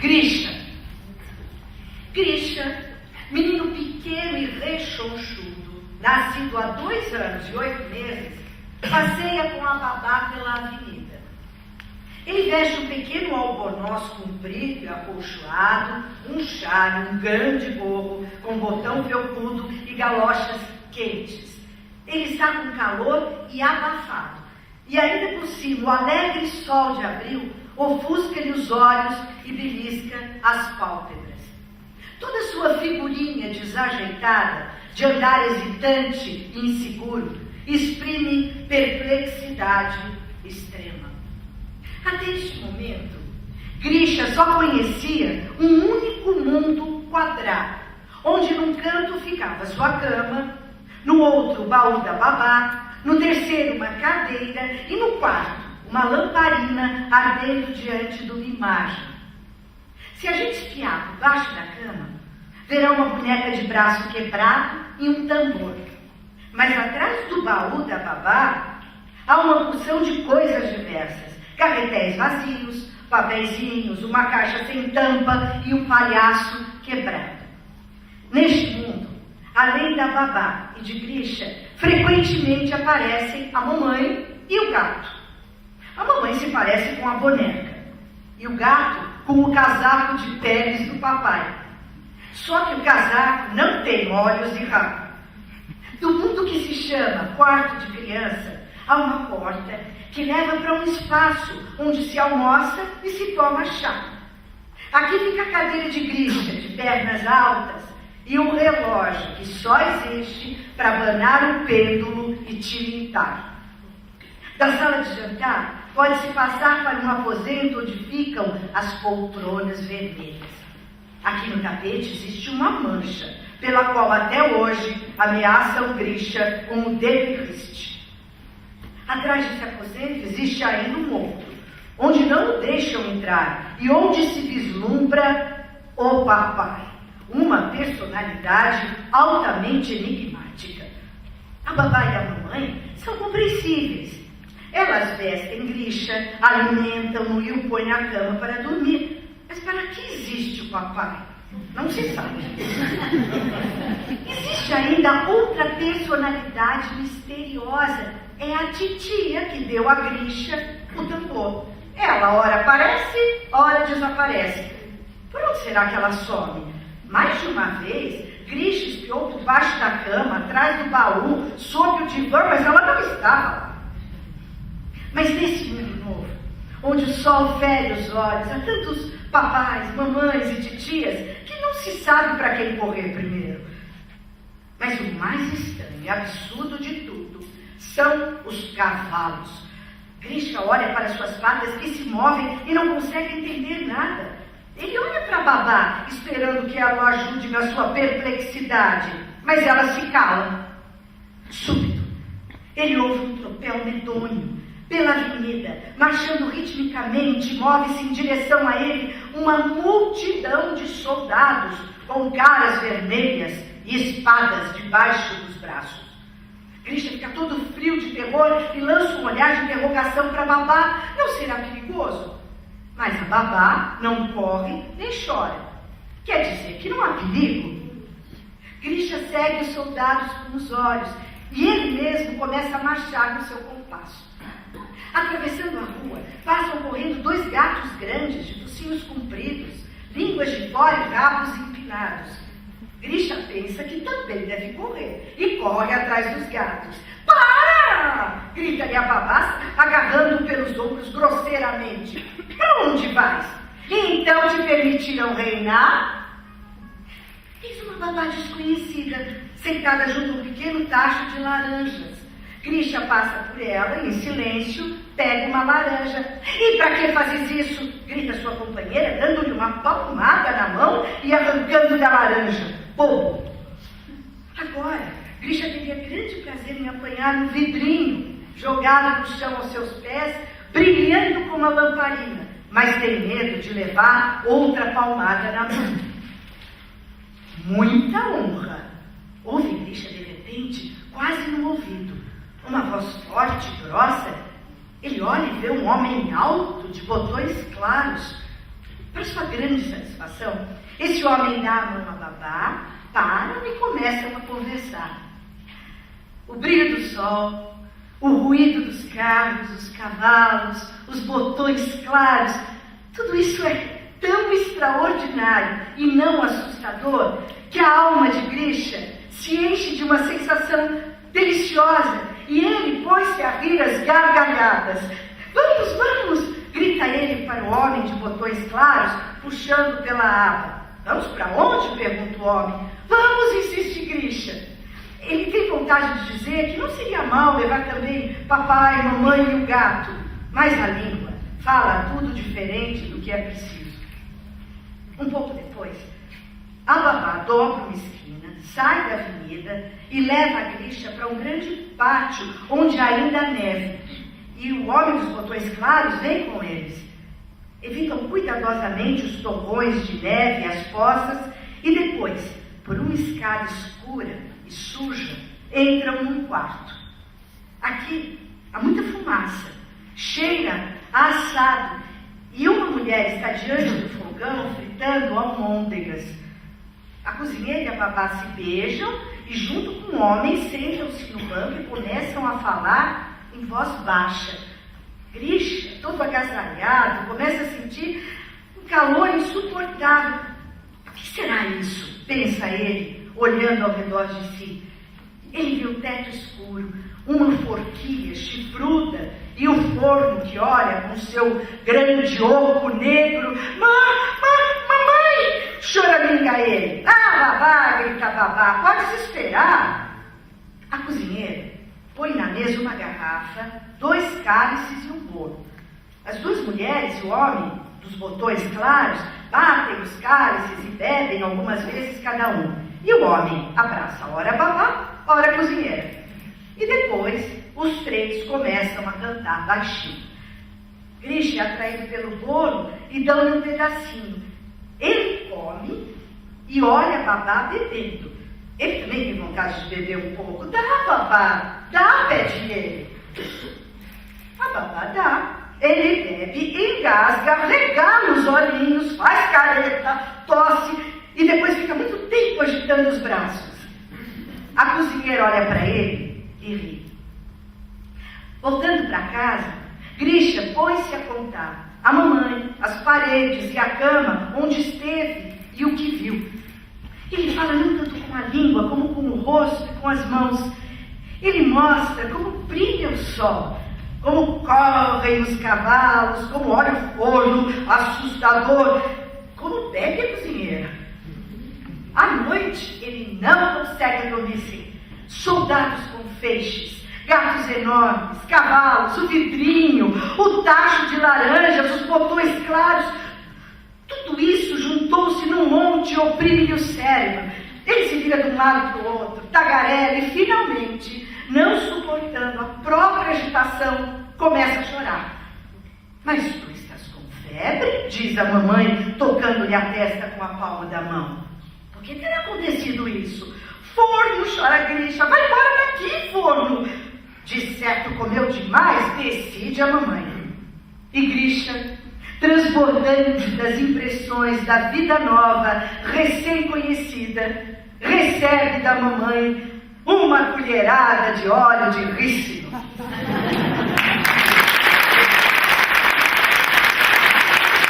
Grisha, menino pequeno e rechonchudo, nascido há 2 anos e 8 meses, passeia com a babá pela avenida. Ele veste um pequeno albornoz comprido e acolchoado, um chale, um grande gorro com botão felpudo e galochas quentes. Ele está com calor e abafado. E ainda por cima, o alegre sol de abril ofusca-lhe os olhos e belisca as pálpebras. Toda sua figurinha desajeitada, de andar hesitante e inseguro, exprime perplexidade extrema. Até este momento, Grisha só conhecia um único mundo quadrado, onde num canto ficava sua cama, no outro o baú da babá, no terceiro uma cadeira e no quarto uma lamparina ardendo diante de uma imagem. Se a gente espiar por baixo da cama, verá uma boneca de braço quebrado e um tambor. Mas atrás do baú da babá há uma porção de coisas diversas. Carretéis vazios, papeizinhos, uma caixa sem tampa e um palhaço quebrado. Neste mundo, além da babá e de Grisha, frequentemente aparecem a mamãe e o gato. A mamãe se parece com a boneca e o gato com o casaco de peles do papai. Só que o casaco não tem olhos e rabo. Do mundo que se chama quarto de criança, há uma porta que leva para um espaço onde se almoça e se toma chá. Aqui fica a cadeira de Grisha, de pernas altas, e um relógio que só existe para abanar o pêndulo e tilintar. Da sala de jantar, pode-se passar para um aposento onde ficam as poltronas vermelhas. Aqui no tapete existe uma mancha, pela qual até hoje ameaça o Grisha com o dedo triste. Atrás desse aposento existe ainda um outro, onde não o deixam entrar e onde se vislumbra o papai, uma personalidade altamente enigmática. A babá e a mamãe são compreensíveis. Elas vestem Grisha, alimentam-no e o põem na cama para dormir. Mas para que existe o papai? Não se sabe. Existe ainda outra personalidade misteriosa. É a titia que deu a Grisha o tambor. Ela ora aparece, ora desaparece. Por onde será que ela some? Mais de uma vez, Grisha espiou por baixo da cama, atrás do baú, sob o divã, mas ela não estava lá. Mas nesse mundo novo, onde o sol fere os olhos a tantos papais, mamães e titias, que não se sabe para quem correr primeiro. Mas o mais estranho e absurdo de tudo são os cavalos. Grisha olha para suas patas que se movem e não consegue entender nada. Ele olha para a babá, esperando que ela o ajude na sua perplexidade, mas ela se cala. Súbito, ele ouve um tropel medonho pela avenida, marchando ritmicamente, move-se em direção a ele uma multidão de soldados com caras vermelhas e espadas debaixo dos braços. Grisha fica todo frio de terror e lança um olhar de interrogação para a babá. Não será perigoso? Mas a babá não corre nem chora. Quer dizer que não há perigo. Grisha segue os soldados com os olhos e ele mesmo começa a marchar no seu compasso. Atravessando a rua, passam correndo 2 gatos grandes, de focinhos compridos, línguas de fora e rabos empinados. Grisha pensa que também deve correr e corre atrás dos gatos. Para! Grita-lhe a babá, agarrando-o pelos ombros grosseiramente. Para onde vais? E então te permitirão reinar? Eis uma babá desconhecida, sentada junto a um pequeno tacho de laranjas. Grisha passa por ela e, em silêncio, pega uma laranja. E para que fazes isso? Grita sua companheira, dando-lhe uma palmada na mão e arrancando da laranja. Bobo! Agora, Grisha teria grande prazer em apanhar um vidrinho jogado no chão aos seus pés, brilhando como uma lamparina, mas tem medo de levar outra palmada na mão. Muita honra! Ouve Grisha de repente, quase no ouvido. Uma voz forte e grossa. Ele olha e vê um homem alto, de botões claros. Para sua grande satisfação, esse homem dá a mão a babá, param e começam a conversar. O brilho do sol, o ruído dos carros, os cavalos, os botões claros, tudo isso é tão extraordinário e não assustador que a alma de Grisha se enche de uma sensação deliciosa e ele pôs-se a rir às gargalhadas. Vamos, vamos! Grita ele para o homem de botões claros, puxando pela aba. Vamos para onde? Pergunta o homem. Vamos, insiste Grisha. Ele tem vontade de dizer que não seria mal levar também papai, mamãe e o gato, mas a língua fala tudo diferente do que é preciso. Um pouco depois, a babá dobra uma esquina, sai da avenida e leva a Grisha para um grande pátio onde ainda há neve. E o homem dos botões claros vem com eles. Evitam cuidadosamente os torrões de neve e as poças e depois, por uma escada escura e suja, entram num quarto. Aqui há muita fumaça, cheira a assado e uma mulher está diante do fogão fritando almôndegas. A cozinheira e a babá se beijam e junto com o homem sentam-se no banco e começam a falar em voz baixa. Grisha, todo agasalhado, começa a sentir um calor insuportável. O que será isso? Pensa ele, olhando ao redor de si. Ele vê o teto escuro, uma forquilha chifruda e o forno que olha com seu grande oco negro. Mamãe! Choraminga ele. Ah, babá, grita babá, pode se esperar. A cozinheira põe na mesa uma garrafa, 2 cálices e um bolo. As 2 mulheres e o homem dos botões claros batem os cálices e bebem algumas vezes cada um. E o homem abraça ora a babá, ora a cozinheira. E depois os 3 começam a cantar baixinho. Grisha é atraído pelo bolo e dão-lhe um pedacinho. Ele come e olha a babá bebendo. Ele também tem vontade de beber um pouco. Dá, babá, dá, pede ele. A babá dá. Ele bebe, engasga, regala os olhinhos, faz careta, tosse e depois fica muito tempo agitando os braços. A cozinheira olha para ele e ri. Voltando para casa, Grisha põe-se a contar a mamãe, as paredes e a cama onde esteve e o que viu. Ele fala não tanto com a língua, como com o rosto e com as mãos. Ele mostra como brilha o sol, como correm os cavalos, como olha o forno assustador, como bebe a cozinheira. À noite, ele não consegue adormecer. Soldados com feixes, gatos enormes, cavalos, o vidrinho, o tacho de laranjas, os botões claros, tudo isso juntou-se num monte e oprime-lhe o cérebro. Ele se vira de um lado para o outro, tagarela e finalmente, não suportando a própria agitação, começa a chorar. Mas tu estás com febre? Diz a mamãe, tocando-lhe a testa com a palma da mão. Por que terá acontecido isso? Forno, chora Grisha, vai embora daqui, forno. De certo comeu demais, decide a mamãe. E Grisha, transbordante das impressões da vida nova, recém-conhecida, recebe da mamãe uma colherada de óleo de rícino.